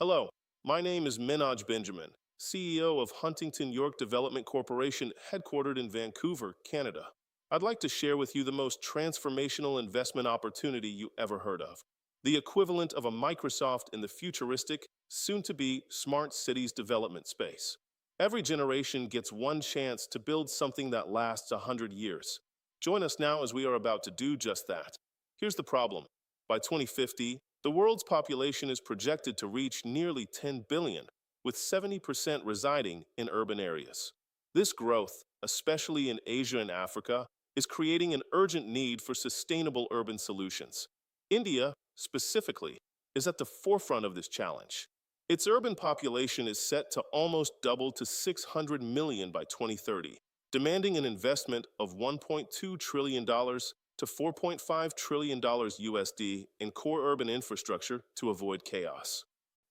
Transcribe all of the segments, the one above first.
Hello, my name is Manoj Benjamin, CEO of Huntington York Development Corporation, headquartered in Vancouver, Canada. I'd like to share with you the most transformational investment opportunity you ever heard of. The equivalent of a Microsoft in the futuristic, soon to be smart cities development space. Every generation gets one chance to build something that lasts 100 years. Join us now as we are about to do just that. Here's the problem. By 2050, the world's population is projected to reach nearly 10 billion, with 70% residing in urban areas. This growth, especially in Asia and Africa, is creating an urgent need for sustainable urban solutions. India, specifically, is at the forefront of this challenge. Its urban population is set to almost double to 600 million by 2030, demanding an investment of $1.2 trillion to $4.5 trillion USD in core urban infrastructure to avoid chaos.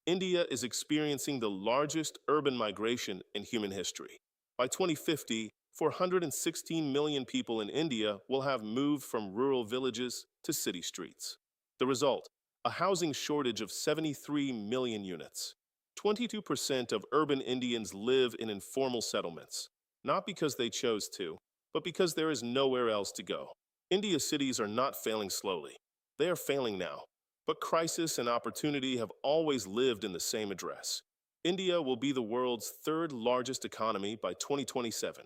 India is experiencing the largest urban migration in human history. By 2050, 416 million people in India will have moved from rural villages to city streets. The result, a housing shortage of 73 million units. 22% of urban Indians live in informal settlements, not because they chose to, but because there is nowhere else to go. India's cities are not failing slowly. They are failing now. But crisis and opportunity have always lived in the same address. India will be the world's third largest economy by 2027.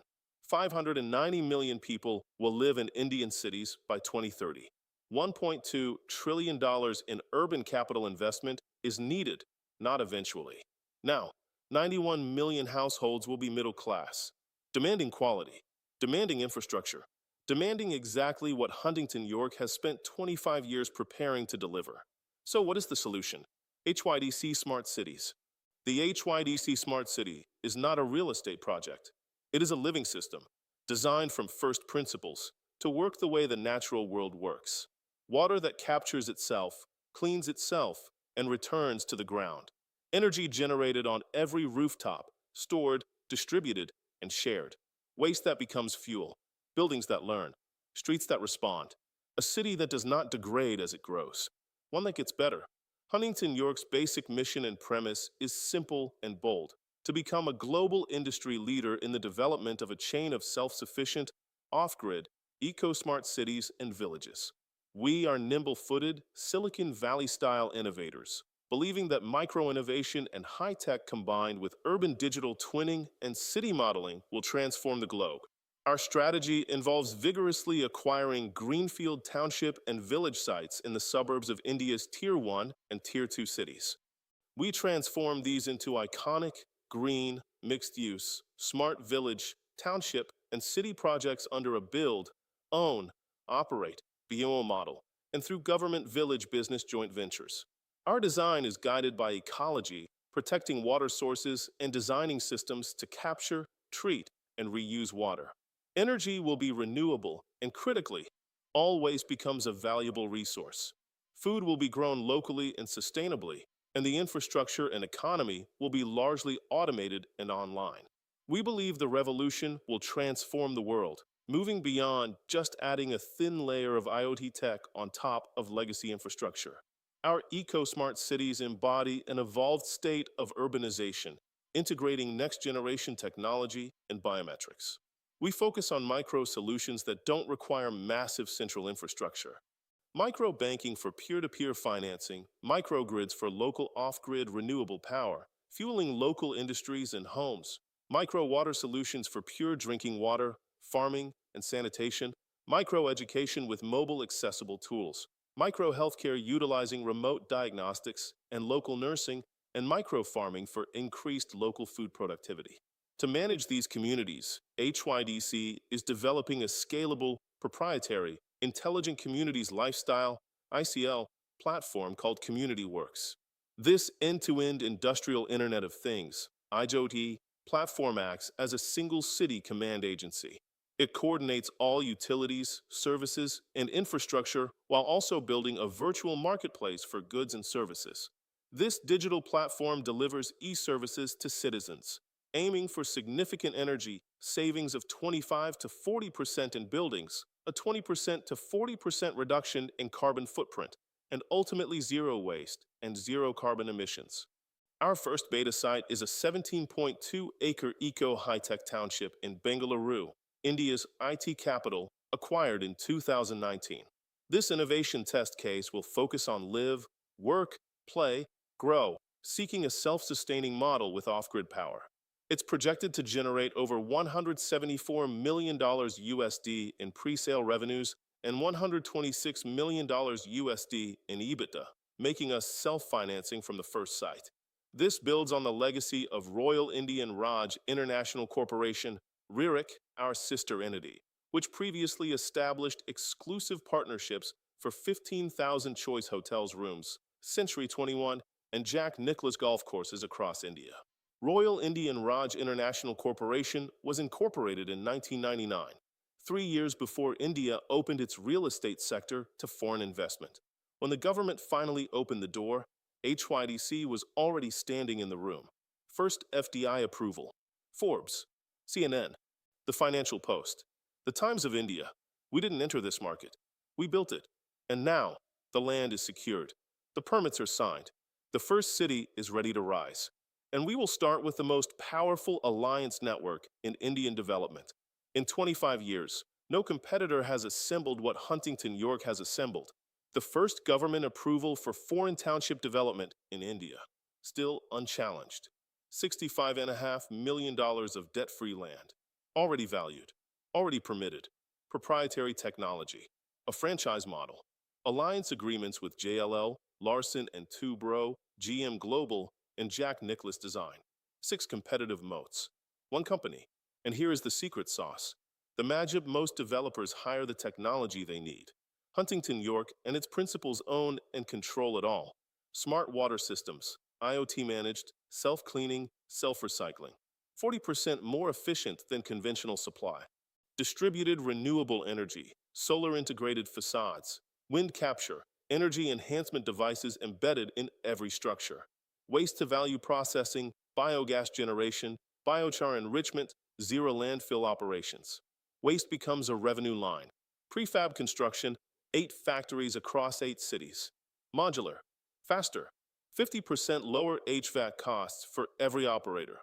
590 million people will live in Indian cities by 2030. $1.2 trillion in urban capital investment is needed, not eventually. Now, 91 million households will be middle class, demanding quality, demanding infrastructure, demanding exactly what Huntington York has spent 25 years preparing to deliver. So what is the solution? HYDC Smart Cities. The HYDC Smart City is not a real estate project. It is a living system, designed from first principles to work the way the natural world works. Water that captures itself, cleans itself, and returns to the ground. Energy generated on every rooftop, stored, distributed, and shared. Waste that becomes fuel. Buildings that learn, streets that respond, a city that does not degrade as it grows, one that gets better. Huntington York's basic mission and premise is simple and bold: to become a global industry leader in the development of a chain of self-sufficient, off-grid, eco-smart cities and villages. We are nimble-footed, Silicon Valley-style innovators, believing that micro-innovation and high-tech combined with urban digital twinning and city modeling will transform the globe. Our strategy involves vigorously acquiring greenfield township and village sites in the suburbs of India's Tier 1 and Tier 2 cities. We transform these into iconic, green, mixed-use, smart village, township, and city projects under a build, own, operate, BO model, and through government village business joint ventures. Our design is guided by ecology, protecting water sources and designing systems to capture, treat, and reuse water. Energy will be renewable, and critically, all waste becomes a valuable resource. Food will be grown locally and sustainably, and the infrastructure and economy will be largely automated and online. We believe the revolution will transform the world, moving beyond just adding a thin layer of IoT tech on top of legacy infrastructure. Our eco-smart cities embody an evolved state of urbanization, integrating next-generation technology and biometrics. We focus on micro solutions that don't require massive central infrastructure. Micro banking for peer-to-peer financing, microgrids for local off-grid renewable power, fueling local industries and homes, micro water solutions for pure drinking water, farming, and sanitation, micro education with mobile accessible tools, micro healthcare utilizing remote diagnostics and local nursing, and micro farming for increased local food productivity. To manage these communities, HYDC is developing a scalable, proprietary, Intelligent Communities Lifestyle (ICL) platform called CommunityWorks. This end-to-end industrial Internet of Things (IoT) platform acts as a single city command agency. It coordinates all utilities, services, and infrastructure while also building a virtual marketplace for goods and services. This digital platform delivers e-services to citizens, aiming for significant energy savings of 25 to 40% in buildings, a 20% to 40% reduction in carbon footprint, and ultimately zero waste and zero carbon emissions. Our first beta site is a 17.2-acre eco-high-tech township in Bengaluru, India's IT capital, acquired in 2019. This innovation test case will focus on live, work, play, grow, seeking a self-sustaining model with off-grid power. It's projected to generate over $174 million USD in pre-sale revenues and $126 million USD in EBITDA, making us self-financing from the first site. This builds on the legacy of Royal Indian Raj International Corporation, RIRIC, our sister entity, which previously established exclusive partnerships for 15,000 choice hotels rooms, Century 21, and Jack Nicklaus golf courses across India. Royal Indian Raj International Corporation was incorporated in 1999, 3 years before India opened its real estate sector to foreign investment. When the government finally opened the door, HYDC was already standing in the room. First FDI approval. Forbes, CNN, The Financial Post, The Times of India. We didn't enter this market. We built it. And now, the land is secured. The permits are signed. The first city is ready to rise. And we will start with the most powerful alliance network in Indian development. In 25 years, no competitor has assembled what Huntington York has assembled. The first government approval for foreign township development in India, still unchallenged. $65.5 million of debt-free land, already valued, already permitted, proprietary technology, a franchise model, alliance agreements with JLL, Larsen and Toubro, GM Global, and Jack Nicklaus Design. 6 competitive moats. One company. And here is the secret sauce. The magic: most developers hire the technology they need. Huntington York and its principals own and control it all. Smart water systems, IoT managed, self-cleaning, self-recycling. 40% more efficient than conventional supply. Distributed renewable energy, solar integrated facades, wind capture, energy enhancement devices embedded in every structure. Waste-to-value processing, biogas generation, biochar enrichment, zero landfill operations. Waste becomes a revenue line. Prefab construction, 8 factories across 8 cities. Modular, faster, 50% lower HVAC costs for every operator.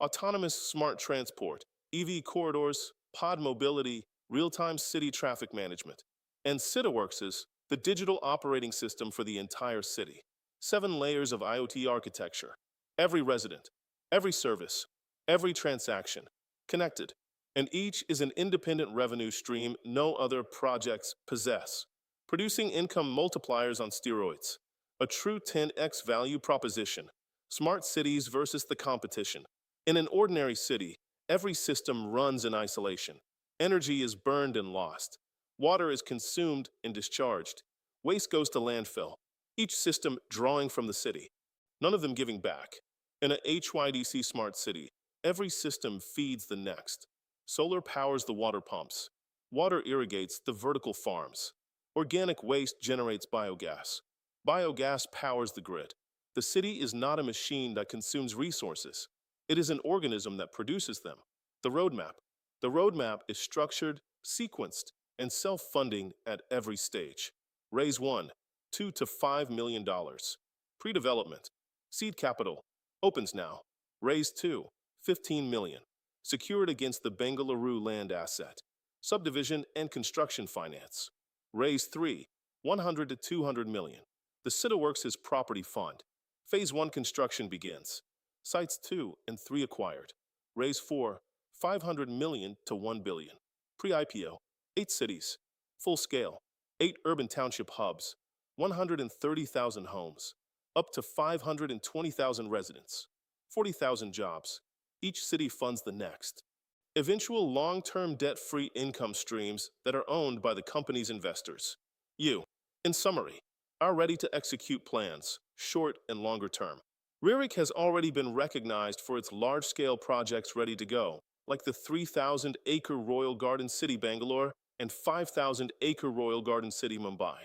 Autonomous smart transport, EV corridors, pod mobility, real-time city traffic management. And CitiWorks is the digital operating system for the entire city. 7 layers of IoT architecture. Every resident, every service, every transaction, connected. And each is an independent revenue stream no other projects possess. Producing income multipliers on steroids. A true 10x value proposition. Smart cities versus the competition. In an ordinary city, every system runs in isolation. Energy is burned and lost. Water is consumed and discharged. Waste goes to landfill. Each system drawing from the city. None of them giving back. In a HYDC smart city, every system feeds the next. Solar powers the water pumps. Water irrigates the vertical farms. Organic waste generates biogas. Biogas powers the grid. The city is not a machine that consumes resources. It is an organism that produces them. The roadmap. The roadmap is structured, sequenced, and self-funding at every stage. Raise 1, $2 to $5 million. Pre-development. Seed capital. Opens now. Raise 2, $15 million. Secured against the Bengaluru land asset. Subdivision and construction finance. Raise 3, $100 to $200 million. The CitiWorks is property fund. Phase 1 construction begins. Sites 2 and 3 acquired. Raise 4, $500 million to $1 billion. Pre-IPO, 8 cities. Full scale, 8 urban township hubs, 130,000 homes, up to 520,000 residents, 40,000 jobs. Each city funds the next. Eventual long-term debt-free income streams that are owned by the company's investors. You, in summary, are ready to execute plans, short and longer term. RIRIC has already been recognized for its large-scale projects ready to go, like the 3,000-acre Royal Garden City Bangalore and 5,000-acre Royal Garden City Mumbai.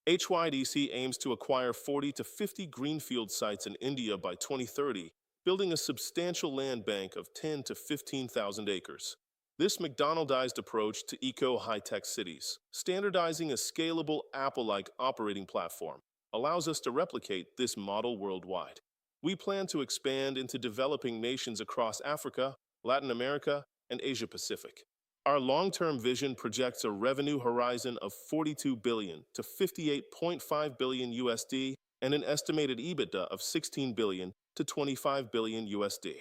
HYDC aims to acquire 40 to 50 greenfield sites in India by 2030, building a substantial land bank of 10 to 15,000 acres. This McDonaldized approach to eco-high-tech cities, standardizing a scalable Apple-like operating platform, allows us to replicate this model worldwide. We plan to expand into developing nations across Africa, Latin America, and Asia Pacific. Our long-term vision projects a revenue horizon of 42 billion to 58.5 billion USD and an estimated EBITDA of 16 billion to 25 billion USD.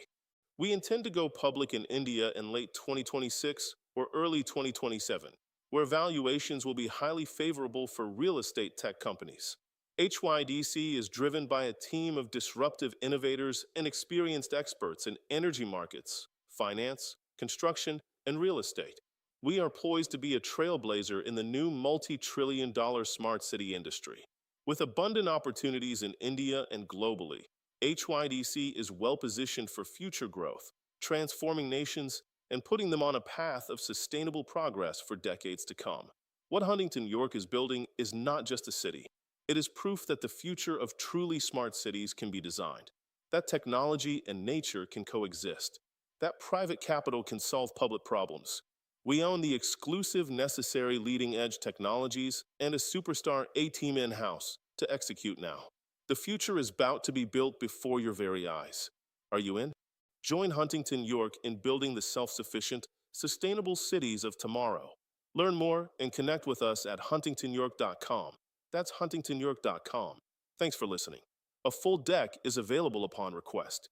We intend to go public in India in late 2026 or early 2027, where valuations will be highly favorable for real estate tech companies. HYDC is driven by a team of disruptive innovators and experienced experts in energy markets, finance, construction, and real estate. We are poised to be a trailblazer in the new multi-trillion dollar smart city industry. With abundant opportunities in India and globally, HYDC is well positioned for future growth, transforming nations and putting them on a path of sustainable progress for decades to come. What Huntington York is building is not just a city. It is proof that the future of truly smart cities can be designed, that technology and nature can coexist, that private capital can solve public problems. We own the exclusive necessary leading edge technologies and a superstar A team in house to execute now. The future is about to be built before your very eyes. Are you in? Join Huntington York in building the self sufficient, sustainable cities of tomorrow. Learn more and connect with us at huntingtonyork.com. That's huntingtonyork.com. Thanks for listening. A full deck is available upon request.